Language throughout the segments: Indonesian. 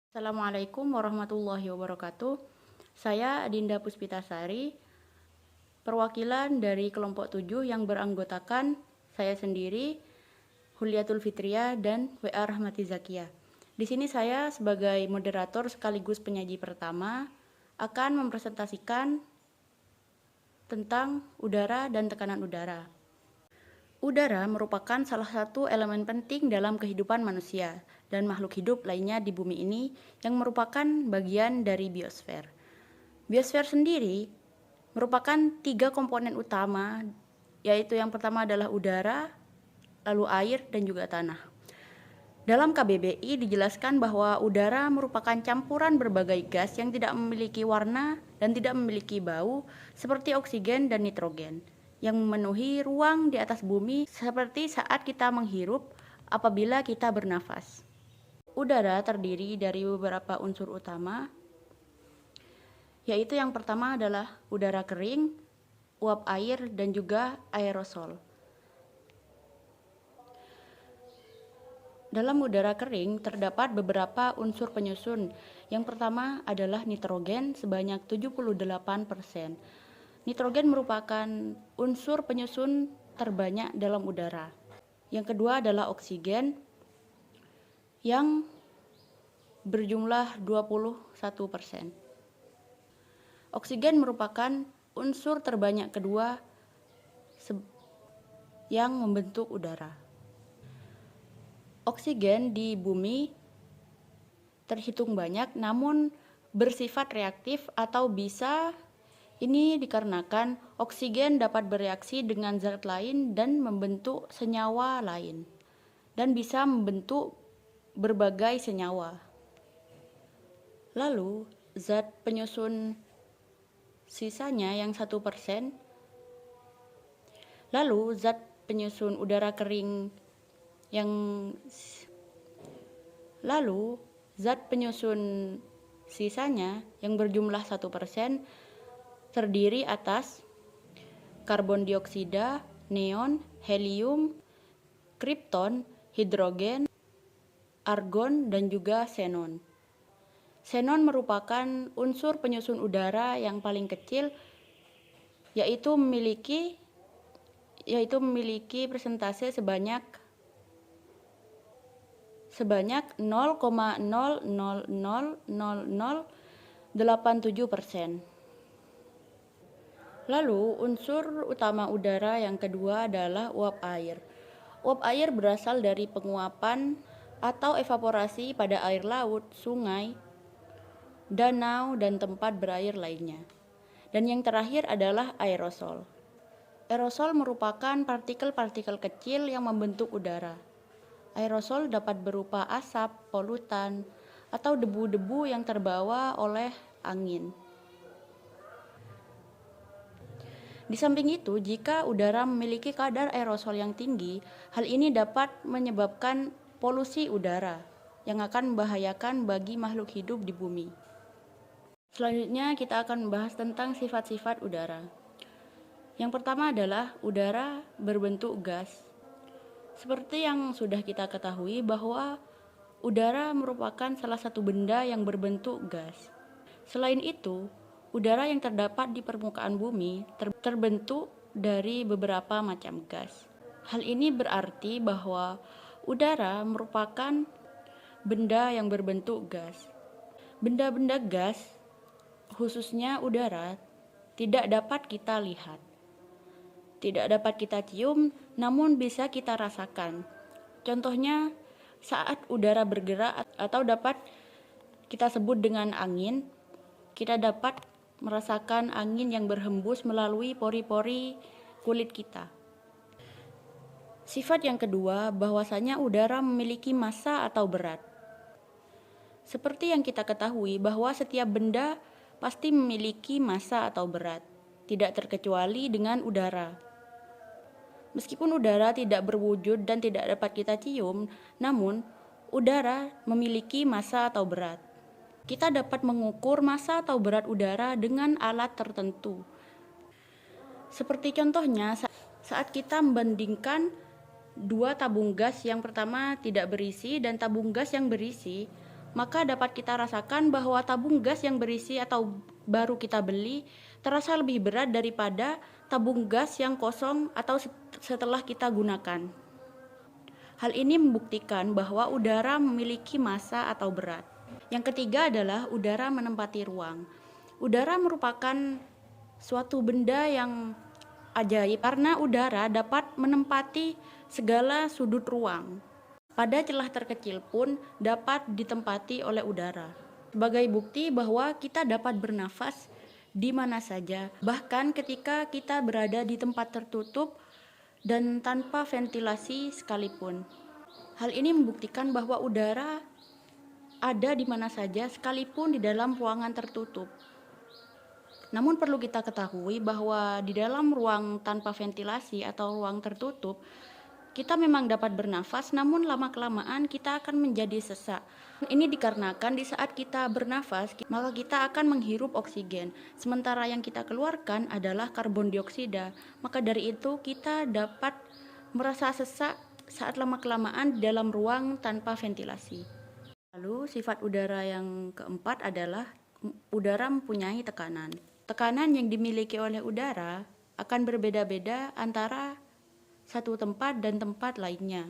Assalamualaikum warahmatullahi wabarakatuh. Saya Dinda Puspitasari, perwakilan dari kelompok 7 yang beranggotakan saya sendiri, Huliatul Fitria dan WA Rahmati Zakia. Di sini saya sebagai moderator sekaligus penyaji pertama akan mempresentasikan tentang udara dan tekanan udara. Udara merupakan salah satu elemen penting dalam kehidupan manusia dan makhluk hidup lainnya di bumi ini yang merupakan bagian dari biosfer. Biosfer sendiri merupakan 3 komponen utama, yaitu yang pertama adalah udara, lalu air, dan juga tanah. Dalam KBBI dijelaskan bahwa udara merupakan campuran berbagai gas yang tidak memiliki warna dan tidak memiliki bau seperti oksigen dan nitrogen yang memenuhi ruang di atas bumi seperti saat kita menghirup apabila kita bernafas. Udara terdiri dari beberapa unsur utama, yaitu yang pertama adalah udara kering, uap air, dan juga aerosol. Dalam udara kering terdapat beberapa unsur penyusun. Yang pertama adalah nitrogen sebanyak 78%. Nitrogen merupakan unsur penyusun terbanyak dalam udara. Yang kedua adalah oksigen yang berjumlah 21%. Oksigen merupakan unsur terbanyak kedua yang membentuk udara. Oksigen di bumi terhitung banyak namun bersifat reaktif atau bisa ini dikarenakan oksigen dapat bereaksi dengan zat lain dan membentuk senyawa lain dan bisa membentuk berbagai senyawa. Lalu zat penyusun sisanya yang 1%. Lalu zat penyusun udara kering Lalu zat penyusun sisanya yang berjumlah 1% terdiri atas karbon dioksida, neon, helium, kripton, hidrogen, argon, dan juga xenon. Xenon merupakan unsur penyusun udara yang paling kecil, yaitu memiliki persentase sebanyak 0,000087%. Lalu unsur utama udara yang kedua adalah uap air. Uap air berasal dari penguapan atau evaporasi pada air laut, sungai, danau, dan tempat berair lainnya. Dan yang terakhir adalah aerosol. Aerosol merupakan partikel-partikel kecil yang membentuk udara. Aerosol dapat berupa asap, polutan, atau debu-debu yang terbawa oleh angin. Di samping itu, jika udara memiliki kadar aerosol yang tinggi, hal ini dapat menyebabkan polusi udara yang akan membahayakan bagi makhluk hidup di bumi. Selanjutnya kita akan membahas tentang sifat-sifat udara. Yang pertama adalah udara berbentuk gas. Seperti yang sudah kita ketahui bahwa udara merupakan salah satu benda yang berbentuk gas. Selain itu, udara yang terdapat di permukaan bumi terbentuk dari beberapa macam gas. Hal ini berarti bahwa udara merupakan benda yang berbentuk gas. Benda-benda gas, khususnya udara, tidak dapat kita lihat, tidak dapat kita cium, namun bisa kita rasakan. Contohnya, saat udara bergerak atau dapat kita sebut dengan angin, kita dapat merasakan angin yang berhembus melalui pori-pori kulit kita. Sifat yang kedua, bahwasanya udara memiliki massa atau berat. Seperti yang kita ketahui bahwa setiap benda pasti memiliki massa atau berat, tidak terkecuali dengan udara. Meskipun udara tidak berwujud dan tidak dapat kita cium, namun udara memiliki massa atau berat. Kita dapat mengukur massa atau berat udara dengan alat tertentu. Seperti contohnya saat kita membandingkan 2 tabung gas yang pertama tidak berisi dan tabung gas yang berisi, maka dapat kita rasakan bahwa tabung gas yang berisi atau baru kita beli terasa lebih berat daripada tabung gas yang kosong atau setelah kita gunakan. Hal ini membuktikan bahwa udara memiliki massa atau berat. Yang ketiga adalah udara menempati ruang. Udara merupakan suatu benda yang ajaib karena udara dapat menempati segala sudut ruang. Pada celah terkecil pun dapat ditempati oleh udara. Sebagai bukti bahwa kita dapat bernafas di mana saja, bahkan ketika kita berada di tempat tertutup dan tanpa ventilasi sekalipun. Hal ini membuktikan bahwa udara ada di mana saja sekalipun di dalam ruangan tertutup. Namun perlu kita ketahui bahwa di dalam ruang tanpa ventilasi atau ruang tertutup, kita memang dapat bernafas, namun lama-kelamaan kita akan menjadi sesak. Ini dikarenakan di saat kita bernafas, maka kita akan menghirup oksigen, sementara yang kita keluarkan adalah karbon dioksida. Maka dari itu kita dapat merasa sesak saat lama-kelamaan di dalam ruang tanpa ventilasi. Lalu sifat udara yang keempat adalah udara mempunyai tekanan. Tekanan yang dimiliki oleh udara akan berbeda-beda antara satu tempat dan tempat lainnya.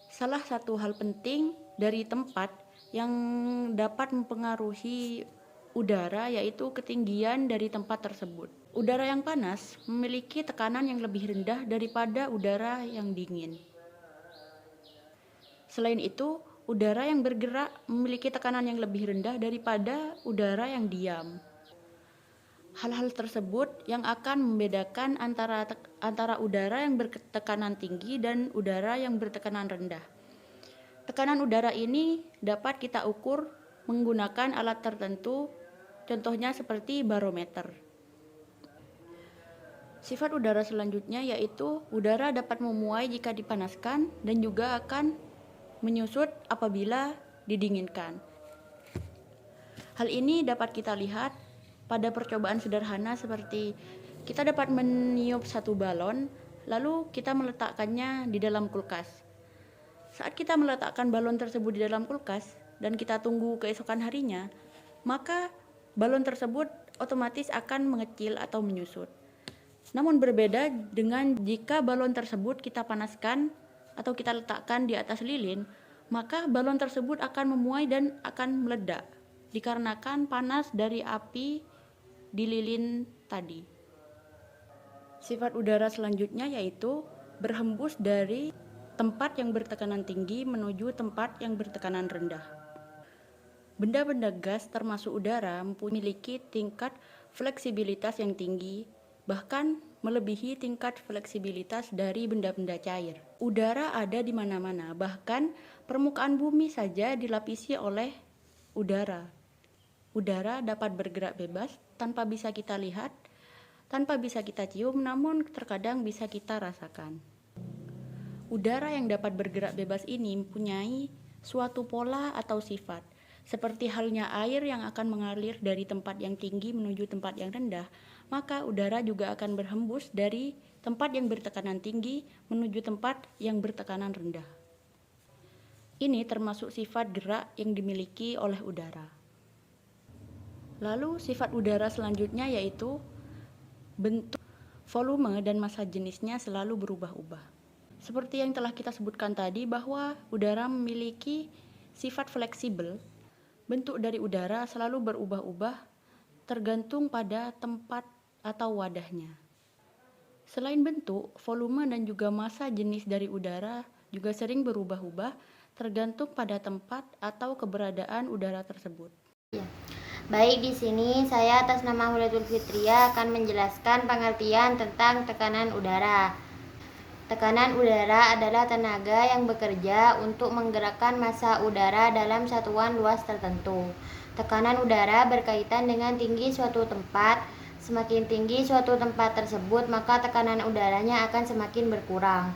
Salah satu hal penting dari tempat yang dapat mempengaruhi udara yaitu ketinggian dari tempat tersebut. Udara yang panas memiliki tekanan yang lebih rendah daripada udara yang dingin. Selain itu, udara yang bergerak memiliki tekanan yang lebih rendah daripada udara yang diam. Hal-hal tersebut yang akan membedakan antara udara yang bertekanan tinggi dan udara yang bertekanan rendah. Tekanan udara ini dapat kita ukur menggunakan alat tertentu, contohnya seperti barometer. Sifat udara selanjutnya yaitu udara dapat memuai jika dipanaskan dan juga akan menyusut apabila didinginkan. Hal ini dapat kita lihat pada percobaan sederhana seperti kita dapat meniup satu balon, lalu kita meletakkannya di dalam kulkas. Saat kita meletakkan balon tersebut di dalam kulkas dan kita tunggu keesokan harinya, maka balon tersebut otomatis akan mengecil atau menyusut. Namun berbeda dengan jika balon tersebut kita panaskan atau kita letakkan di atas lilin, maka balon tersebut akan memuai dan akan meledak dikarenakan panas dari api di lilin tadi. Sifat udara selanjutnya yaitu berhembus dari tempat yang bertekanan tinggi menuju tempat yang bertekanan rendah. Benda-benda gas termasuk udara memiliki tingkat fleksibilitas yang tinggi, bahkan melebihi tingkat fleksibilitas dari benda-benda cair. Udara ada di mana-mana, bahkan permukaan bumi saja dilapisi oleh udara. Udara dapat bergerak bebas tanpa bisa kita lihat, tanpa bisa kita cium, namun terkadang bisa kita rasakan. Udara yang dapat bergerak bebas ini mempunyai suatu pola atau sifat, seperti halnya air yang akan mengalir dari tempat yang tinggi menuju tempat yang rendah, maka udara juga akan berhembus dari tempat yang bertekanan tinggi menuju tempat yang bertekanan rendah. Ini termasuk sifat gerak yang dimiliki oleh udara. Lalu sifat udara selanjutnya yaitu bentuk, volume, dan massa jenisnya selalu berubah-ubah. Seperti yang telah kita sebutkan tadi bahwa udara memiliki sifat fleksibel, bentuk dari udara selalu berubah-ubah tergantung pada tempat atau wadahnya. Selain bentuk, volume dan juga massa jenis dari udara juga sering berubah-ubah tergantung pada tempat atau keberadaan udara tersebut. Baik, di sini saya atas nama Hudatul Fitria akan menjelaskan pengertian tentang tekanan udara. Tekanan udara adalah tenaga yang bekerja untuk menggerakkan massa udara dalam satuan luas tertentu. Tekanan udara berkaitan dengan tinggi suatu tempat. Semakin tinggi suatu tempat tersebut, maka tekanan udaranya akan semakin berkurang,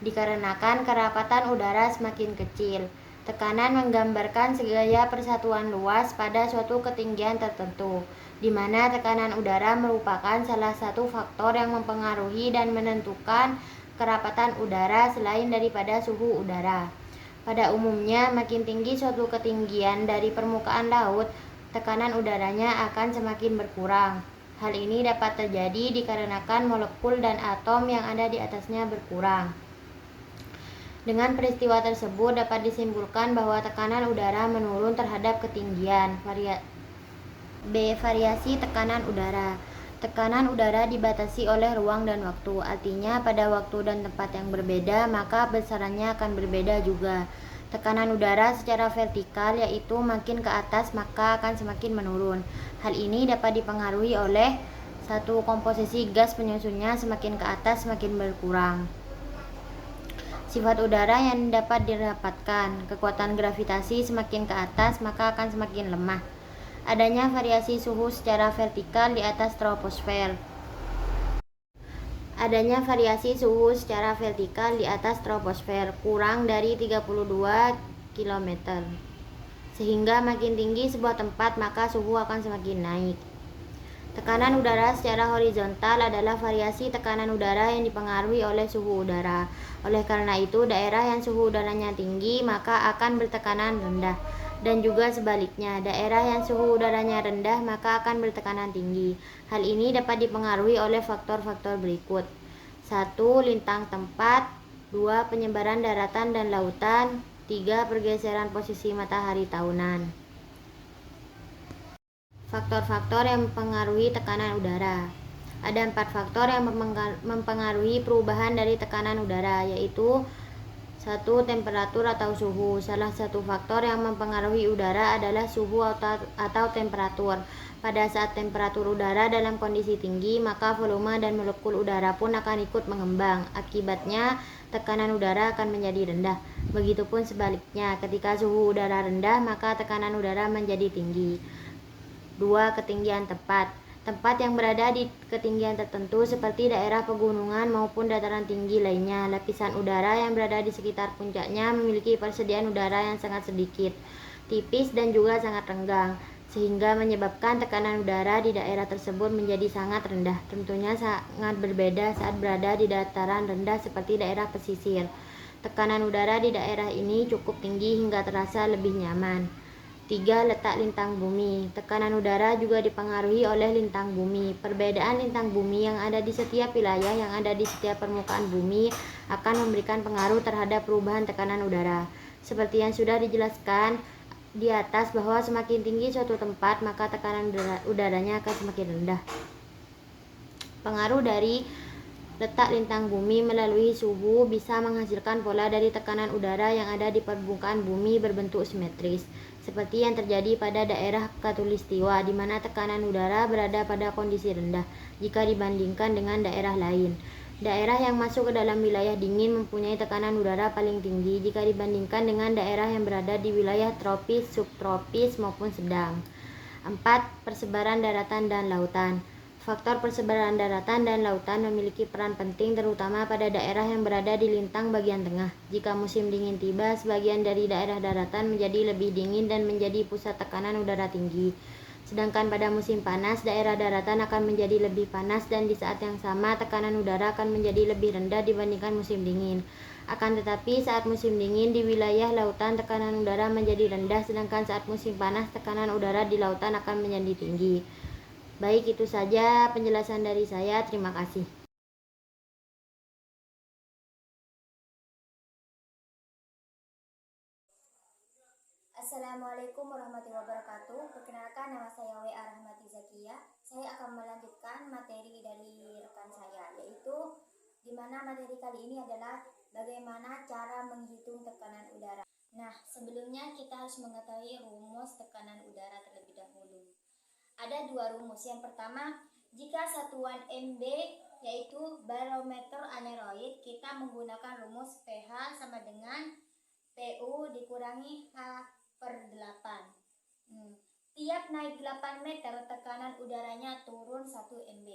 dikarenakan kerapatan udara semakin kecil. Tekanan menggambarkan segala persatuan luas pada suatu ketinggian tertentu, di mana tekanan udara merupakan salah satu faktor yang mempengaruhi dan menentukan kerapatan udara selain daripada suhu udara. Pada umumnya, makin tinggi suatu ketinggian dari permukaan laut, tekanan udaranya akan semakin berkurang. Hal ini dapat terjadi dikarenakan molekul dan atom yang ada di atasnya berkurang. Dengan peristiwa tersebut dapat disimpulkan bahwa tekanan udara menurun terhadap ketinggian. Variasi tekanan udara. Tekanan udara dibatasi oleh ruang dan waktu. Artinya pada waktu dan tempat yang berbeda, maka besarannya akan berbeda juga. Tekanan udara secara vertikal, yaitu makin ke atas maka akan semakin menurun. Hal ini dapat dipengaruhi oleh satu, komposisi gas penyusunnya semakin ke atas semakin berkurang. Sifat udara yang dapat didapatkan, kekuatan gravitasi semakin ke atas maka akan semakin lemah. Adanya variasi suhu secara vertikal di atas troposfer. Kurang dari 32 km. Sehingga makin tinggi sebuah tempat maka suhu akan semakin naik. Tekanan udara secara horizontal adalah variasi tekanan udara yang dipengaruhi oleh suhu udara. Oleh karena itu, daerah yang suhu udaranya tinggi maka akan bertekanan rendah. Dan juga sebaliknya, daerah yang suhu udaranya rendah maka akan bertekanan tinggi. Hal ini dapat dipengaruhi oleh faktor-faktor berikut. 1. Lintang tempat. 2. Penyebaran daratan dan lautan. 3. Pergeseran posisi matahari tahunan. Faktor-faktor yang mempengaruhi tekanan udara. Ada 4 faktor yang mempengaruhi perubahan dari tekanan udara, yaitu 1. Temperatur atau suhu. Salah satu faktor yang mempengaruhi udara adalah suhu atau temperatur. Pada saat temperatur udara dalam kondisi tinggi, maka volume dan molekul udara pun akan ikut mengembang. Akibatnya, tekanan udara akan menjadi rendah. Begitupun sebaliknya, ketika suhu udara rendah, maka tekanan udara menjadi tinggi. 2. Ketinggian tempat. Tempat yang berada di ketinggian tertentu seperti daerah pegunungan maupun dataran tinggi lainnya, lapisan udara yang berada di sekitar puncaknya memiliki persediaan udara yang sangat sedikit, tipis dan juga sangat renggang, sehingga menyebabkan tekanan udara di daerah tersebut menjadi sangat rendah. Tentunya sangat berbeda saat berada di dataran rendah seperti daerah pesisir. Tekanan udara di daerah ini cukup tinggi hingga terasa lebih nyaman. 3. Letak lintang bumi. Tekanan udara juga dipengaruhi oleh lintang bumi. Perbedaan lintang bumi yang ada di setiap wilayah yang ada di setiap permukaan bumi akan memberikan pengaruh terhadap perubahan tekanan udara. Seperti yang sudah dijelaskan di atas bahwa semakin tinggi suatu tempat maka tekanan udaranya akan semakin rendah. Pengaruh dari letak lintang bumi melalui suhu bisa menghasilkan pola dari tekanan udara yang ada di permukaan bumi berbentuk simetris, seperti yang terjadi pada daerah Khatulistiwa, di mana tekanan udara berada pada kondisi rendah jika dibandingkan dengan daerah lain. Daerah yang masuk ke dalam wilayah dingin mempunyai tekanan udara paling tinggi jika dibandingkan dengan daerah yang berada di wilayah tropis, subtropis, maupun sedang. 4. Persebaran daratan dan lautan. Faktor persebaran daratan dan lautan memiliki peran penting terutama pada daerah yang berada di lintang bagian tengah. Jika musim dingin tiba, sebagian dari daerah daratan menjadi lebih dingin dan menjadi pusat tekanan udara tinggi. Sedangkan pada musim panas, daerah daratan akan menjadi lebih panas dan di saat yang sama tekanan udara akan menjadi lebih rendah dibandingkan musim dingin. Akan tetapi saat musim dingin di wilayah lautan tekanan udara menjadi rendah, sedangkan saat musim panas tekanan udara di lautan akan menjadi tinggi. Baik, itu saja penjelasan dari saya. Terima kasih. Assalamualaikum warahmatullahi wabarakatuh. Perkenalkan, nama saya W.A. Rahmati Zakia. Saya akan melanjutkan materi dari rekan saya, yaitu di mana materi kali ini adalah bagaimana cara menghitung tekanan udara. Nah, sebelumnya kita harus mengetahui rumus tekanan udara terlebih dahulu. Ada 2 rumus. Yang pertama, jika satuan MB yaitu barometer aneroid, kita menggunakan rumus pH sama dengan PU dikurangi H/8. Tiap naik 8 meter, tekanan udaranya turun 1 MB.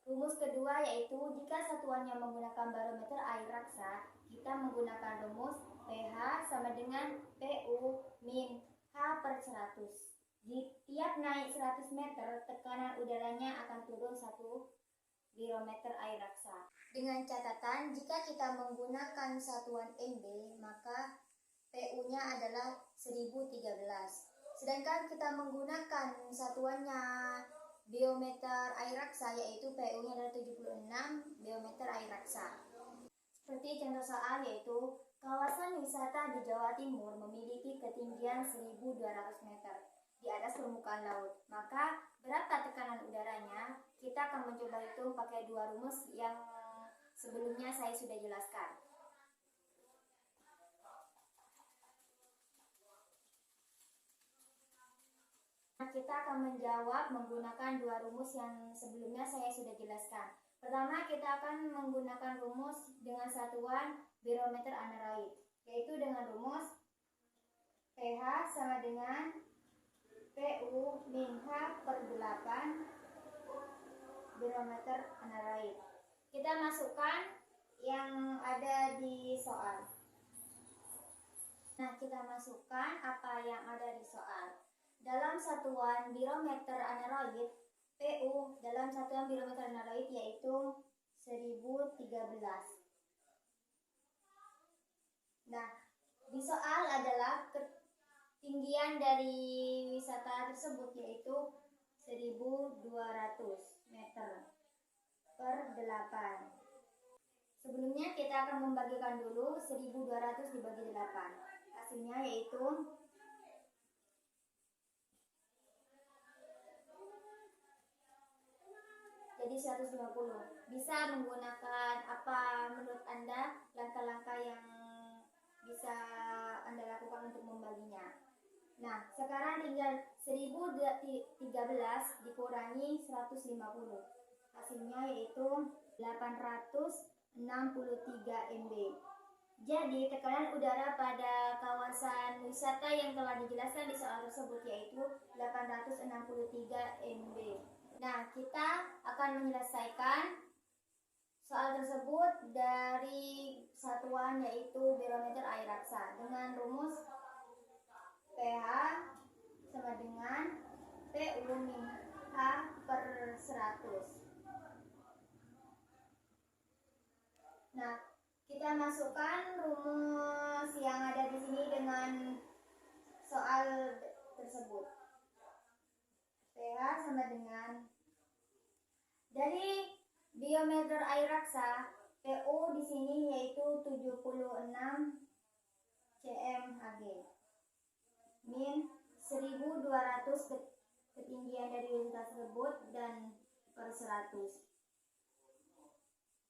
Rumus kedua yaitu jika satuannya menggunakan barometer air raksa, kita menggunakan rumus pH sama dengan PU min H/100. Di tiap naik 100 meter, tekanan udaranya akan turun 1 barometer air raksa. Dengan catatan, jika kita menggunakan satuan MB, maka PU-nya adalah 1013. Sedangkan kita menggunakan satuannya biometer air raksa, yaitu PU-nya adalah 76 biometer air raksa. Seperti contoh soal, yaitu kawasan wisata di Jawa Timur memiliki ketinggian 1200 meter di atas permukaan laut. Maka berapa tekanan udaranya? Kita akan mencoba hitung pakai dua rumus yang sebelumnya saya sudah jelaskan. Kita akan menjawab menggunakan dua rumus yang sebelumnya saya sudah jelaskan. Pertama, kita akan menggunakan rumus dengan satuan barometer aneroid, yaitu dengan rumus pH sama dengan PU min H per 8 barometer aneroid. Kita masukkan yang ada di soal. Nah, kita masukkan apa yang ada di soal. Dalam satuan barometer aneroid, PU dalam satuan barometer aneroid yaitu 1013. Nah, di soal adalah ketinggian dari wisata tersebut yaitu 1200 meter per 8. Sebelumnya kita akan membagikan dulu 1200 dibagi 8. Hasilnya yaitu jadi 150. Bisa menggunakan apa menurut Anda langkah-langkah yang bisa Anda lakukan untuk membaginya. Nah, sekarang tinggal 1013 dikurangi 150. Hasilnya yaitu 863 MB. Jadi, tekanan udara pada kawasan wisata yang telah dijelaskan di soal tersebut yaitu 863 MB. Nah, kita akan menyelesaikan soal tersebut dari satuan yaitu barometer air raksa dengan rumus pH sama dengan PU min H per 100. Nah, kita masukkan rumus yang ada di sini dengan soal tersebut. pH sama dengan dari biometer air raksa, PU di sini yaitu 76 cmHg min 1200 ketinggian dari wisata tersebut dan per 100.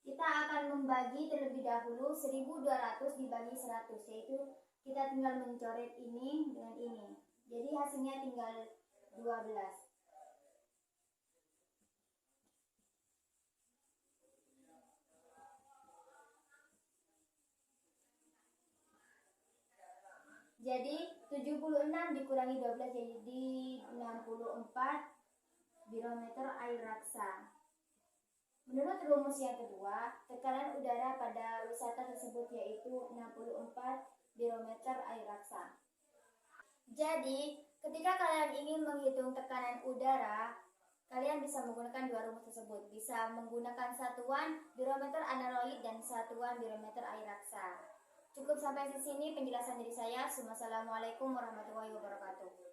Kita akan membagi terlebih dahulu 1200 dibagi 100, yaitu kita tinggal mencoret ini dengan ini. Jadi hasilnya tinggal 12. Jadi 76 dikurangi 12 jadi 64 barometer air raksa. Menurut rumus yang kedua, tekanan udara pada wisata tersebut yaitu 64 barometer air raksa. Jadi, ketika kalian ingin menghitung tekanan udara, kalian bisa menggunakan dua rumus tersebut. Bisa menggunakan satuan barometer aneroid dan satuan barometer air raksa. Cukup sampai di sini penjelasan dari saya. Wassalamualaikum warahmatullahi wabarakatuh.